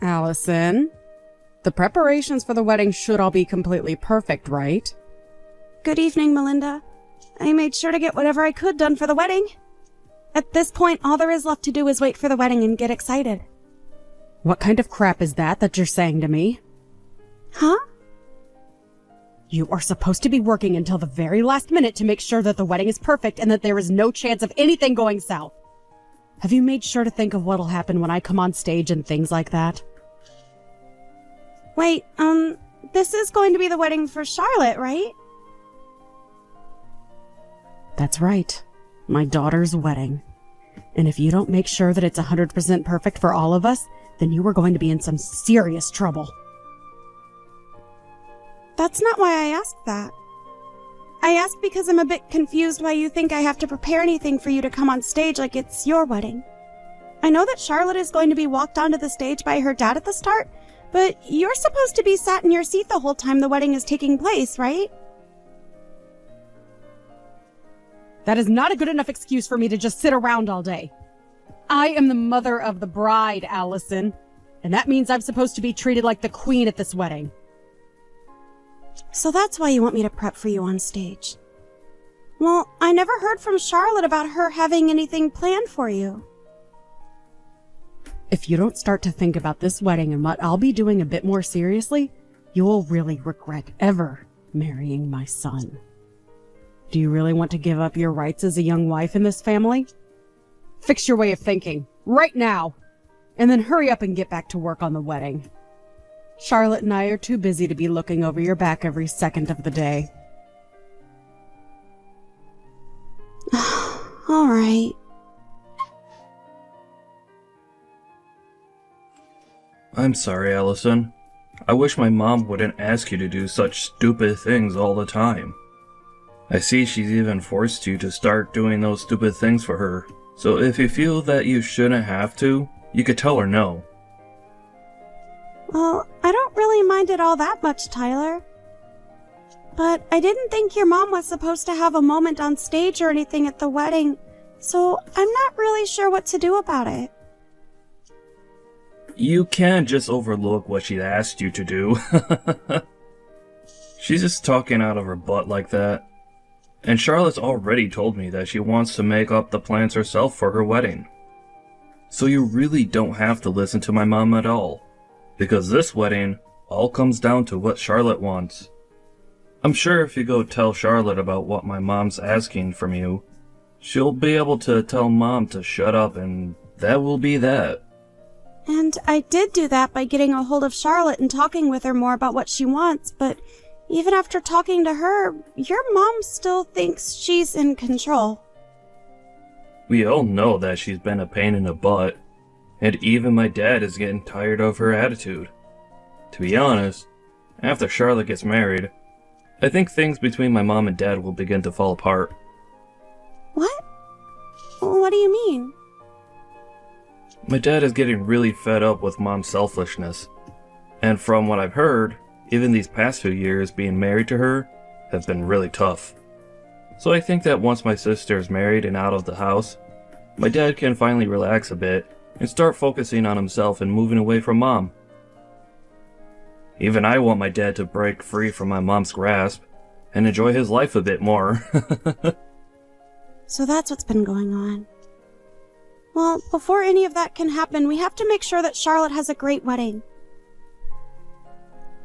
Allison, the preparations for the wedding should all be completely perfect, right? Good evening, Melinda. I made sure to get whatever I could done for the wedding. At this point, all there is left to do is wait for the wedding and get excited. What kind of crap is that you're saying to me? Huh? You are supposed to be working until the very last minute to make sure that the wedding is perfect and that there is no chance of anything going south. Have you made sure to think of what'll happen when I come on stage and things like that? Wait, this is going to be the wedding for Charlotte, right? That's right. My daughter's wedding. And if you don't make sure that it's 100% perfect for all of us, then you are going to be in some serious trouble. That's not why I asked that. I asked because I'm a bit confused why you think I have to prepare anything for you to come on stage like it's your wedding. I know that Charlotte is going to be walked onto the stage by her dad at the start, but you're supposed to be sat in your seat the whole time the wedding is taking place, right? That is not a good enough excuse for me to just sit around all day. I am the mother of the bride, Allison, and that means I'm supposed to be treated like the queen at this wedding. So that's why you want me to prep for you on stage. Well, I never heard from Charlotte about her having anything planned for you. If you don't start to think about this wedding and what I'll be doing a bit more seriously, you will really regret ever marrying my son. Do you really want to give up your rights as a young wife in this family? Fix your way of thinking, right now, and then hurry up and get back to work on the wedding. Charlotte and I are too busy to be looking over your back every second of the day. All right. I'm sorry, Allison. I wish my mom wouldn't ask you to do such stupid things all the time. I see she's even forced you to start doing those stupid things for her, so if you feel that you shouldn't have to, you could tell her no. Well, I don't really mind it all that much, Tyler. But I didn't think your mom was supposed to have a moment on stage or anything at the wedding, so I'm not really sure what to do about it. You can't just overlook what she asked you to do. She's just talking out of her butt like that. And Charlotte's already told me that she wants to make up the plans herself for her wedding. So you really don't have to listen to my mom at all. Because this wedding all comes down to what Charlotte wants. I'm sure if you go tell Charlotte about what my mom's asking from you, she'll be able to tell Mom to shut up, and that will be that. And I did do that by getting a hold of Charlotte and talking with her more about what she wants, but even after talking to her, your mom still thinks she's in control. We all know that she's been a pain in the butt, and even my dad is getting tired of her attitude. To be honest, after Charlotte gets married, I think things between my mom and dad will begin to fall apart. What? What do you mean? My dad is getting really fed up with mom's selfishness, and from what I've heard, even these past few years being married to her have been really tough. So I think that once my sister is married and out of the house, my dad can finally relax a bit and start focusing on himself and moving away from Mom. Even I want my dad to break free from my mom's grasp and enjoy his life a bit more. So that's what's been going on. Well, before any of that can happen, we have to make sure that Charlotte has a great wedding.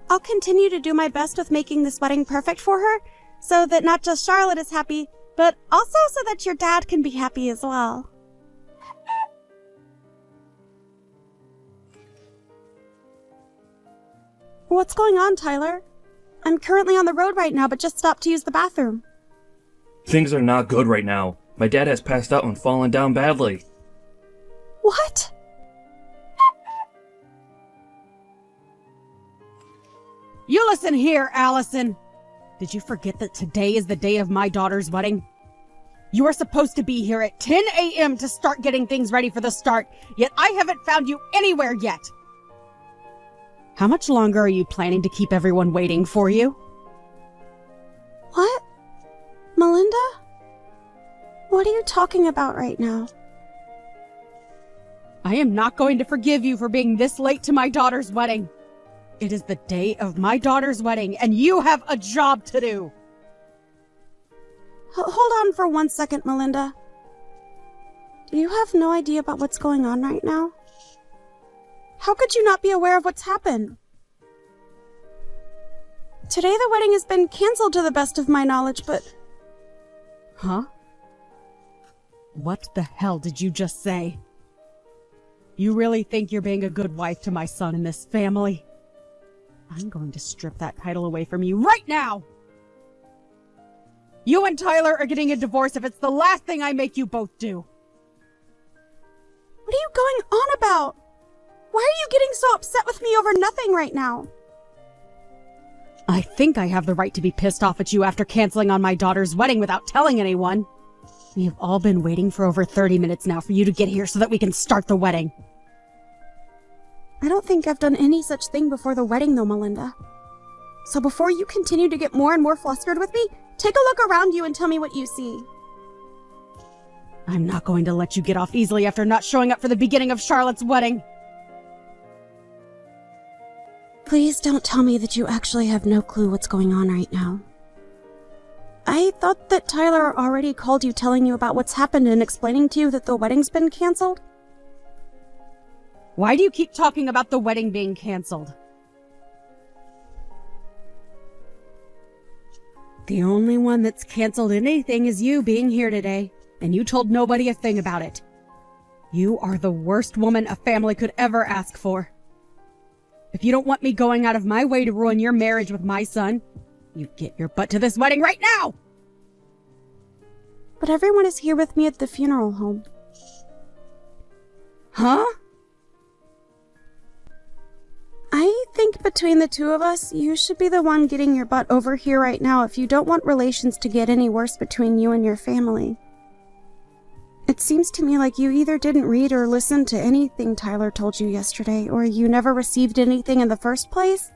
I'll continue to do my best with making this wedding perfect for her, so that not just Charlotte is happy, but also so that your dad can be happy as well. What's going on, Tyler? I'm currently on the road right now, but just stopped to use the bathroom. Things are not good right now. My dad has passed out and fallen down badly. What? You listen here, Allison. Did you forget that today is the day of my daughter's wedding? You are supposed to be here at 10 a.m. to start getting things ready for the start, yet I haven't found you anywhere yet. How much longer are you planning to keep everyone waiting for you? What? Melinda? What are you talking about right now? I am not going to forgive you for being this late to my daughter's wedding. It is the day of my daughter's wedding, and you have a job to do. Hold on for 1 second, Melinda. Do you have no idea about what's going on right now? How could you not be aware of what's happened? Today the wedding has been canceled to the best of my knowledge, but... Huh? What the hell did you just say? You really think you're being a good wife to my son in this family? I'm going to strip that title away from you right now! You and Tyler are getting a divorce if it's the last thing I make you both do. What are you going on about? Why are you getting so upset with me over nothing right now? I think I have the right to be pissed off at you after canceling on my daughter's wedding without telling anyone. We have all been waiting for over 30 minutes now for you to get here so that we can start the wedding. I don't think I've done any such thing before the wedding though, Melinda. So before you continue to get more and more flustered with me, take a look around you and tell me what you see. I'm not going to let you get off easily after not showing up for the beginning of Charlotte's wedding. Please don't tell me that you actually have no clue what's going on right now. I thought that Tyler already called you telling you about what's happened and explaining to you that the wedding's been canceled. Why do you keep talking about the wedding being canceled? The only one that's canceled anything is you being here today, and you told nobody a thing about it. You are the worst woman a family could ever ask for. If you don't want me going out of my way to ruin your marriage with my son, you get your butt to this wedding right now! But everyone is here with me at the funeral home. Huh? I think between the two of us, you should be the one getting your butt over here right now if you don't want relations to get any worse between you and your family. It seems to me like you either didn't read or listen to anything Tyler told you yesterday, or you never received anything in the first place.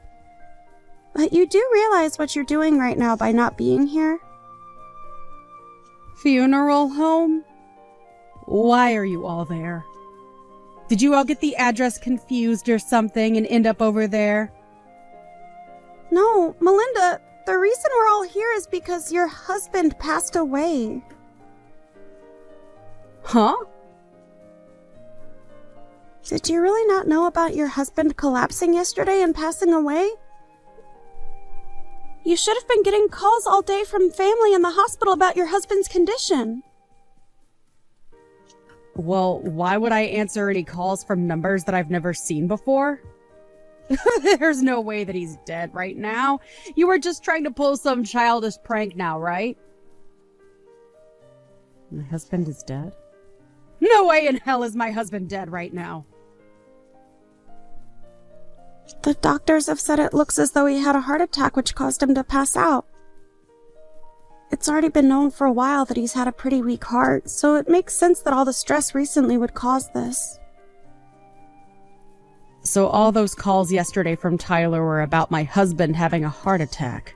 But you do realize what you're doing right now by not being here? Funeral home? Why are you all there? Did you all get the address confused or something and end up over there? No, Melinda, the reason we're all here is because your husband passed away. Huh? Did you really not know about your husband collapsing yesterday and passing away? You should have been getting calls all day from family in the hospital about your husband's condition. Well, why would I answer any calls from numbers that I've never seen before? There's no way that he's dead right now. You were just trying to pull some childish prank now, right? My husband is dead? No way in hell is my husband dead right now. The doctors have said it looks as though he had a heart attack which caused him to pass out. It's already been known for a while that he's had a pretty weak heart, so it makes sense that all the stress recently would cause this. So all those calls yesterday from Tyler were about my husband having a heart attack.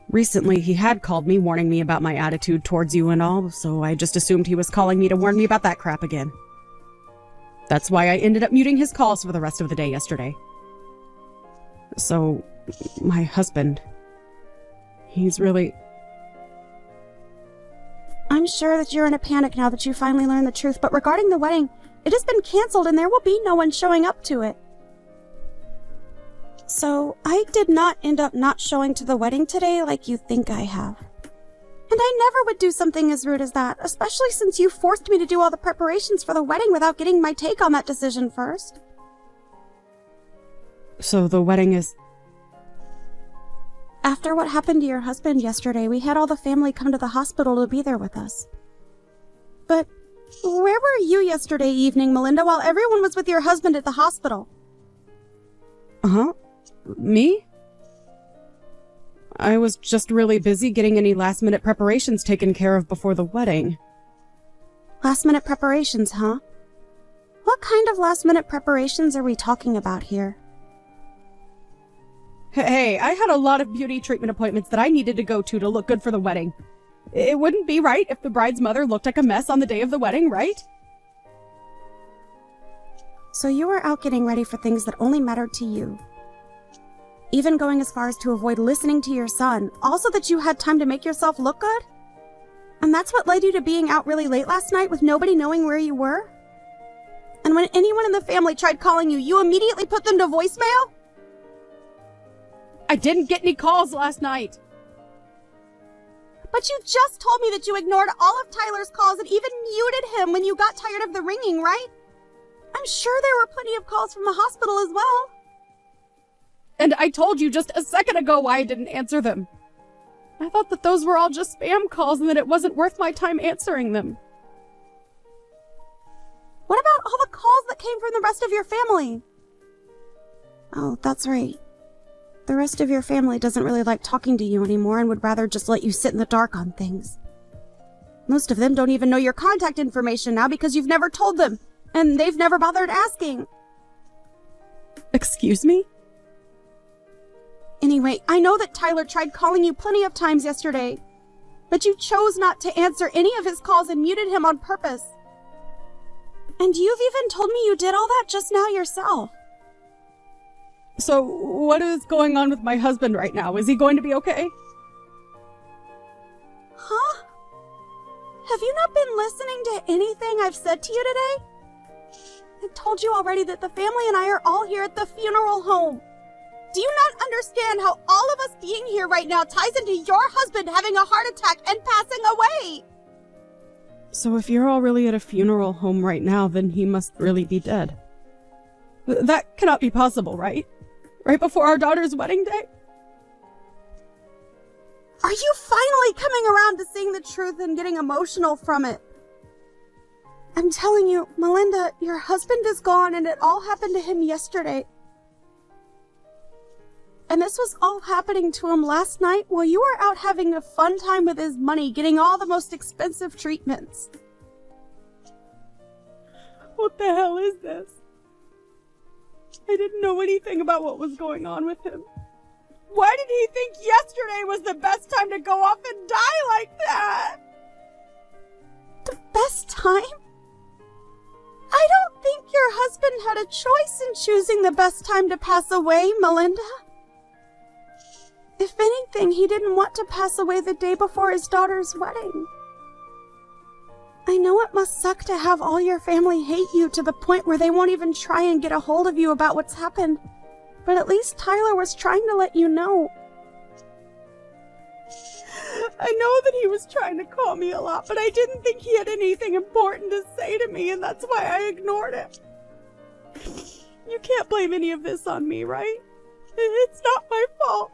Recently, he had called me warning me about my attitude towards you and all, so I just assumed he was calling me to warn me about that crap again. That's why I ended up muting his calls for the rest of the day yesterday. So, my husband... he's really... I'm sure that you're in a panic now that you finally learned the truth, but regarding the wedding, it has been canceled and there will be no one showing up to it. So, I did not end up not showing to the wedding today like you think I have. And I never would do something as rude as that, especially since you forced me to do all the preparations for the wedding without getting my take on that decision first. So the wedding is... After what happened to your husband yesterday, we had all the family come to the hospital to be there with us. But where were you yesterday evening, Melinda, while everyone was with your husband at the hospital? Huh? Me? I was just really busy getting any last-minute preparations taken care of before the wedding. Last-minute preparations, huh? What kind of last-minute preparations are we talking about here? Hey, I had a lot of beauty treatment appointments that I needed to go to look good for the wedding. It wouldn't be right if the bride's mother looked like a mess on the day of the wedding, right? So you were out getting ready for things that only mattered to you. Even going as far as to avoid listening to your son, also that you had time to make yourself look good? And that's what led you to being out really late last night with nobody knowing where you were? And when anyone in the family tried calling you, you immediately put them to voicemail? I didn't get any calls last night. But you just told me that you ignored all of Tyler's calls and even muted him when you got tired of the ringing, right? I'm sure there were plenty of calls from the hospital as well. And I told you just a second ago why I didn't answer them. I thought that those were all just spam calls and that it wasn't worth my time answering them. What about all the calls that came from the rest of your family? Oh, that's right. The rest of your family doesn't really like talking to you anymore and would rather just let you sit in the dark on things. Most of them don't even know your contact information now because you've never told them, and they've never bothered asking. Excuse me? Anyway, I know that Tyler tried calling you plenty of times yesterday, but you chose not to answer any of his calls and muted him on purpose. And you've even told me you did all that just now yourself. So, what is going on with my husband right now? Is he going to be okay? Huh? Have you not been listening to anything I've said to you today? I told you already that the family and I are all here at the funeral home. Do you not understand how all of us being here right now ties into your husband having a heart attack and passing away? So if you're all really at a funeral home right now, then he must really be dead. That cannot be possible, right? Right before our daughter's wedding day? Are you finally coming around to seeing the truth and getting emotional from it? I'm telling you, Melinda, your husband is gone and it all happened to him yesterday. And this was all happening to him last night while you were out having a fun time with his money, getting all the most expensive treatments. What the hell is this? I didn't know anything about what was going on with him. Why did he think yesterday was the best time to go off and die like that? The best time? I don't think your husband had a choice in choosing the best time to pass away, Melinda. If anything, he didn't want to pass away the day before his daughter's wedding. I know it must suck to have all your family hate you to the point where they won't even try and get a hold of you about what's happened, but at least Tyler was trying to let you know. I know that he was trying to call me a lot, but I didn't think he had anything important to say to me, and that's why I ignored him. You can't blame any of this on me, right? It's not my fault.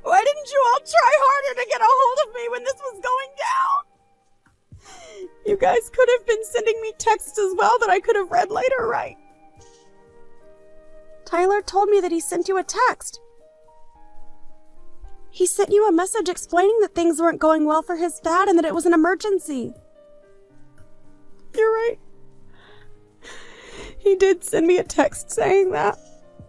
Why didn't you all try harder to get a hold of me when this was going down? You guys could have been sending me texts as well that I could have read later, right? Tyler told me that he sent you a text. He sent you a message explaining that things weren't going well for his dad and that it was an emergency. You're right. He did send me a text saying that.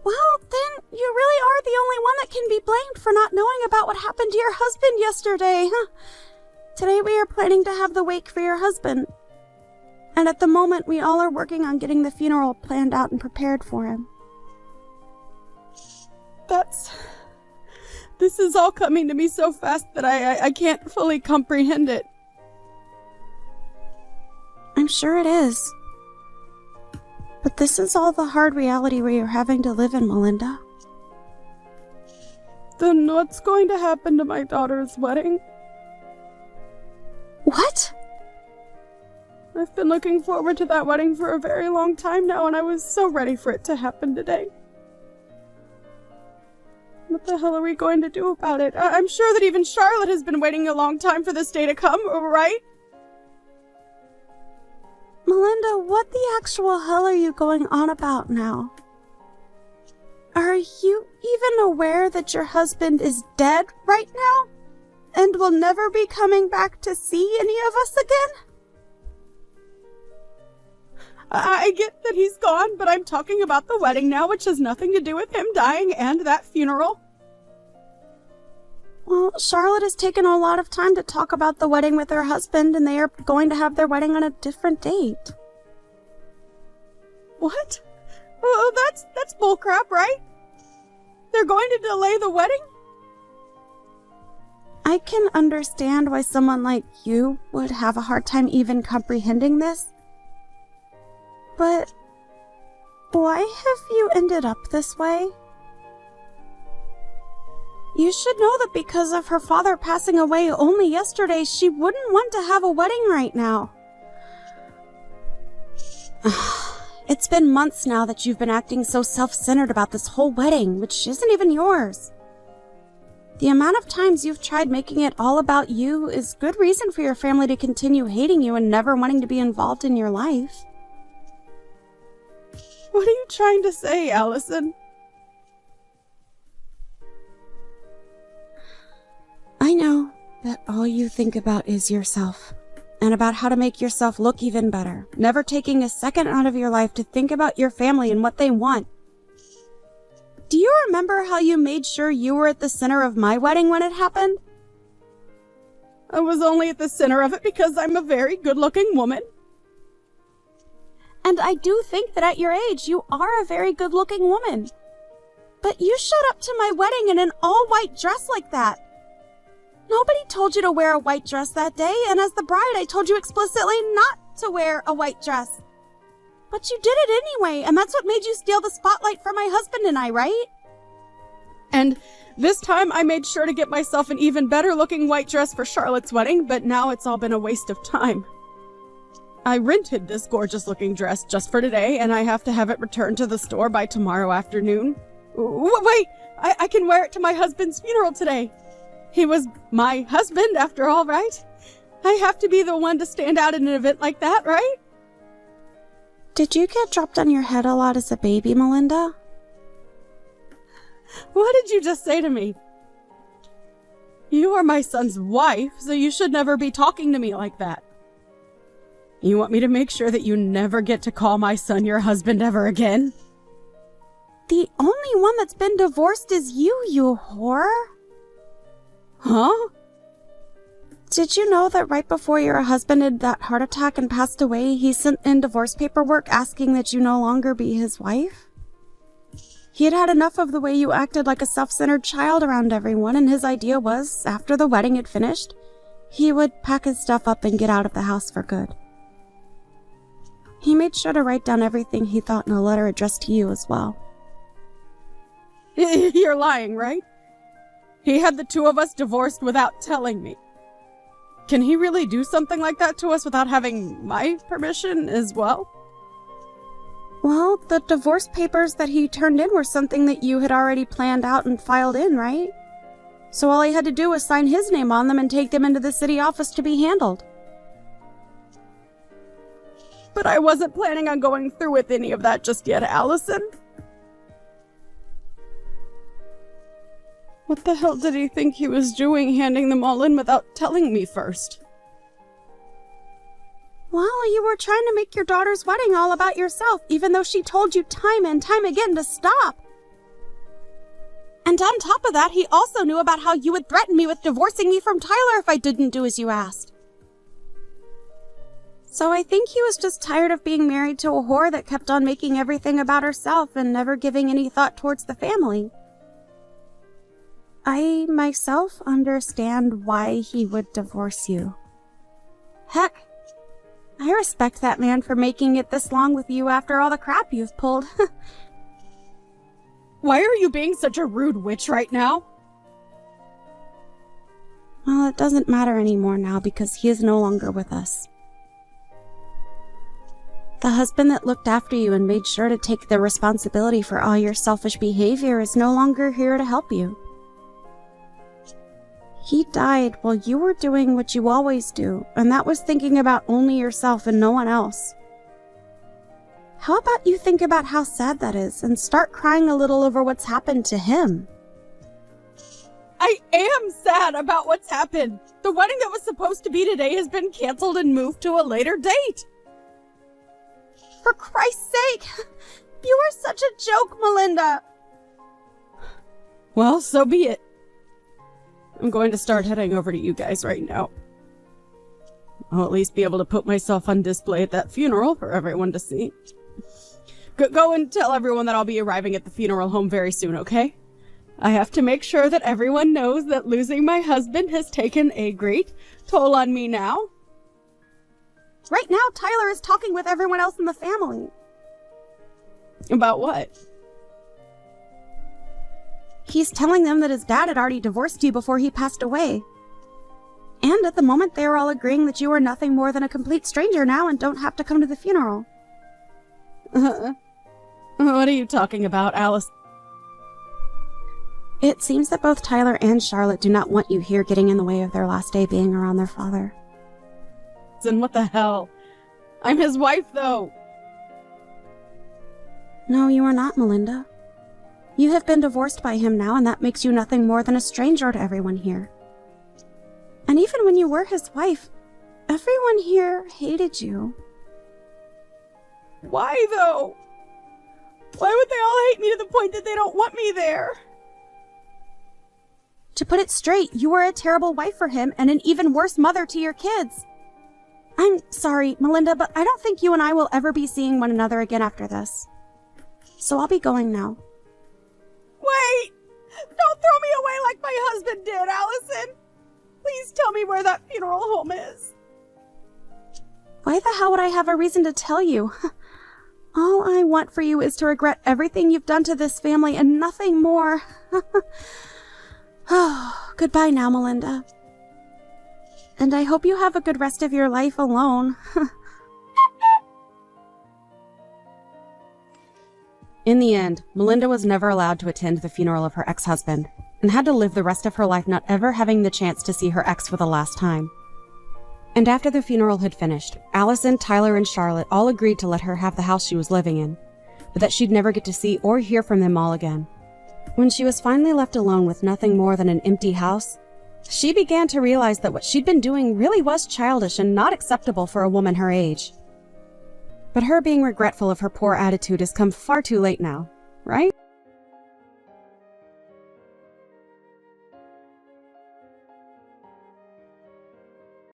Well, then you really are the only one that can be blamed for not knowing about what happened to your husband yesterday, huh? Today we are planning to have the wake for your husband. And at the moment, we all are working on getting the funeral planned out and prepared for him. This is all coming to me so fast that I can't fully comprehend it. I'm sure it is. But this is all the hard reality we are having to live in, Melinda. Then what's going to happen to my daughter's wedding? What? I've been looking forward to that wedding for a very long time now, and I was so ready for it to happen today. What the hell are we going to do about it? I'm sure that even Charlotte has been waiting a long time for this day to come, right? Melinda, what the actual hell are you going on about now? Are you even aware that your husband is dead right now? And will never be coming back to see any of us again? I get that he's gone, but I'm talking about the wedding now, which has nothing to do with him dying and that funeral. Well, Charlotte has taken a lot of time to talk about the wedding with her husband, and they are going to have their wedding on a different date. What? Oh, that's bullcrap, right? They're going to delay the wedding? I can understand why someone like you would have a hard time even comprehending this. But why have you ended up this way? You should know that because of her father passing away only yesterday, she wouldn't want to have a wedding right now. It's been months now that you've been acting so self-centered about this whole wedding, which isn't even yours. The amount of times you've tried making it all about you is good reason for your family to continue hating you and never wanting to be involved in your life. What are you trying to say, Allison? I know that all you think about is yourself, and about how to make yourself look even better, never taking a second out of your life to think about your family and what they want. Do you remember how you made sure you were at the center of my wedding when it happened? I was only at the center of it because I'm a very good-looking woman. And I do think that at your age, you are a very good-looking woman. But you showed up to my wedding in an all-white dress like that. Nobody told you to wear a white dress that day, and as the bride, I told you explicitly not to wear a white dress. But you did it anyway, and that's what made you steal the spotlight from my husband and I, right? And this time I made sure to get myself an even better looking white dress for Charlotte's wedding, but now it's all been a waste of time. I rented this gorgeous looking dress just for today, and I have to have it returned to the store by tomorrow afternoon. Wait, I can wear it to my husband's funeral today. He was my husband after all, right? I have to be the one to stand out in an event like that, right? Did you get dropped on your head a lot as a baby, Melinda? What did you just say to me? You are my son's wife, so you should never be talking to me like that. You want me to make sure that you never get to call my son your husband ever again? The only one that's been divorced is you whore. Huh? Did you know that right before your husband had that heart attack and passed away, he sent in divorce paperwork asking that you no longer be his wife? He had had enough of the way you acted like a self-centered child around everyone, and his idea was, after the wedding had finished, he would pack his stuff up and get out of the house for good. He made sure to write down everything he thought in a letter addressed to you as well. You're lying, right? He had the two of us divorced without telling me. Can he really do something like that to us without having my permission as well? Well, the divorce papers that he turned in were something that you had already planned out and filed in, right? So all he had to do was sign his name on them and take them into the city office to be handled. But I wasn't planning on going through with any of that just yet, Allison. What the hell did he think he was doing, handing them all in without telling me first? Well, you were trying to make your daughter's wedding all about yourself, even though she told you time and time again to stop. And on top of that, he also knew about how you would threaten me with divorcing me from Tyler if I didn't do as you asked. So I think he was just tired of being married to a whore that kept on making everything about herself and never giving any thought towards the family. I myself understand why he would divorce you. Heck, I respect that man for making it this long with you after all the crap you've pulled. Why are you being such a rude witch right now? Well, it doesn't matter anymore now because he is no longer with us. The husband that looked after you and made sure to take the responsibility for all your selfish behavior is no longer here to help you. He died while you were doing what you always do, and that was thinking about only yourself and no one else. How about you think about how sad that is and start crying a little over what's happened to him? I am sad about what's happened. The wedding that was supposed to be today has been canceled and moved to a later date. For Christ's sake! You are such a joke, Melinda! Well, so be it. I'm going to start heading over to you guys right now. I'll at least be able to put myself on display at that funeral for everyone to see. Go and tell everyone that I'll be arriving at the funeral home very soon, okay? I have to make sure that everyone knows that losing my husband has taken a great toll on me now. Right now, Tyler is talking with everyone else in the family. About what? He's telling them that his dad had already divorced you before he passed away. And at the moment, they were all agreeing that you are nothing more than a complete stranger now and don't have to come to the funeral. What are you talking about, Alice? It seems that both Tyler and Charlotte do not want you here getting in the way of their last day being around their father. And what the hell? I'm his wife, though. No, you are not, Melinda. You have been divorced by him now, and that makes you nothing more than a stranger to everyone here. And even when you were his wife, everyone here hated you. Why, though? Why would they all hate me to the point that they don't want me there? To put it straight, you were a terrible wife for him and an even worse mother to your kids. I'm sorry, Melinda, but I don't think you and I will ever be seeing one another again after this. So I'll be going now. Wait! Don't throw me away like my husband did, Allison! Please tell me where that funeral home is. Why the hell would I have a reason to tell you? All I want for you is to regret everything you've done to this family and nothing more. Oh, goodbye now, Melinda. And I hope you have a good rest of your life alone. In the end, Melinda was never allowed to attend the funeral of her ex-husband, and had to live the rest of her life not ever having the chance to see her ex for the last time. And after the funeral had finished, Allison, Tyler, and Charlotte all agreed to let her have the house she was living in, but that she'd never get to see or hear from them all again. When she was finally left alone with nothing more than an empty house, she began to realize that what she'd been doing really was childish and not acceptable for a woman her age. But her being regretful of her poor attitude has come far too late now, right?